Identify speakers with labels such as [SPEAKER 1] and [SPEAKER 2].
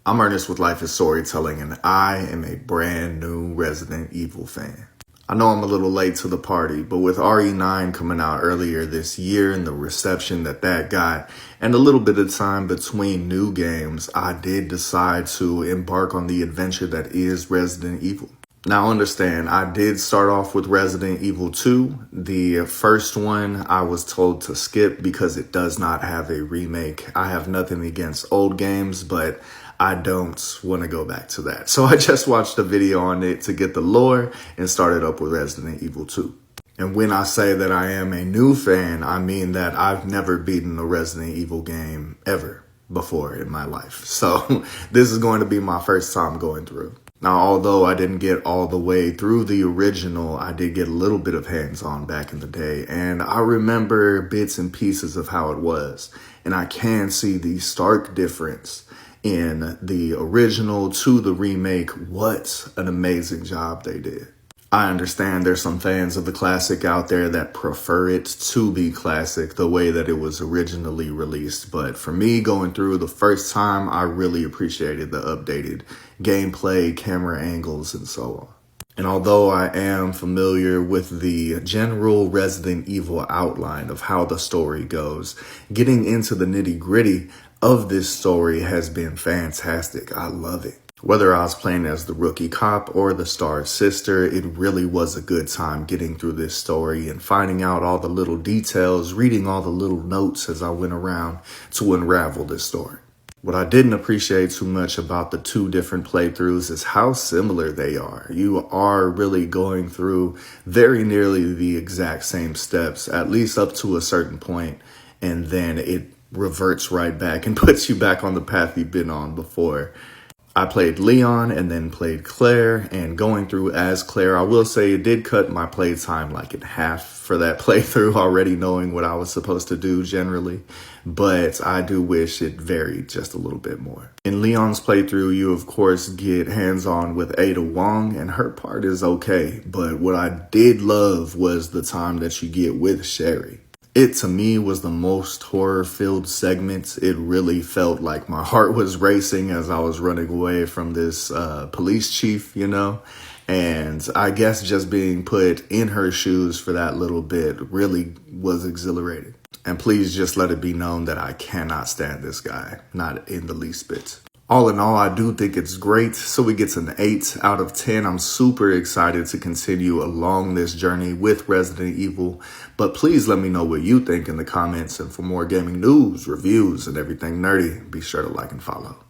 [SPEAKER 1] I'm Ernest with Life is Storytelling, and I am a brand new Resident Evil fan. I know I'm a little late to the party, but with RE9 coming out earlier this year and the reception that got, and a little bit of time between new games, I did decide to embark on the adventure that is Resident Evil. Now understand, I did start off with Resident Evil 2. The first one I was told to skip because it does not have a remake. I have nothing against old games, but I don't want to go back to that. So I just watched a video on it to get the lore and started up with Resident Evil 2. And when I say that I am a new fan, I mean that I've never beaten a Resident Evil game ever before in my life. So this is going to be my first time going through. Now, although I didn't get all the way through the original, I did get a little bit of hands-on back in the day. And I remember bits and pieces of how it was. And I can see the stark difference in the original to the remake. What an amazing job they did. I understand there's some fans of the classic out there that prefer it to be classic the way that it was originally released. But for me, going through the first time, I really appreciated the updated gameplay, camera angles, and so on. And although I am familiar with the general Resident Evil outline of how the story goes, getting into the nitty-gritty of this story has been fantastic. I love it. Whether I was playing as the rookie cop or the star sister, it really was a good time getting through this story and finding out all the little details, reading all the little notes as I went around to unravel this story. What I didn't appreciate too much about the two different playthroughs is how similar they are. You are really going through very nearly the exact same steps, at least up to a certain point, and then it reverts right back and puts you back on the path you've been on before. I played Leon and then played Claire, and going through as Claire, I will say it did cut my playtime like in half for that playthrough, already knowing what I was supposed to do generally, but I do wish it varied just a little bit more. In Leon's playthrough, you of course get hands-on with Ada Wong, and her part is okay, but what I did love was the time that you get with Sherry. It, to me, was the most horror-filled segment. It really felt like my heart was racing as I was running away from this police chief, you know? And I guess just being put in her shoes for that little bit really was exhilarating. And please just let it be known that I cannot stand this guy, not in the least bit. All in all, I do think it's great. So it gets an 8 out of 10. I'm super excited to continue along this journey with Resident Evil. But please let me know what you think in the comments. And for more gaming news, reviews, and everything nerdy, be sure to like and follow.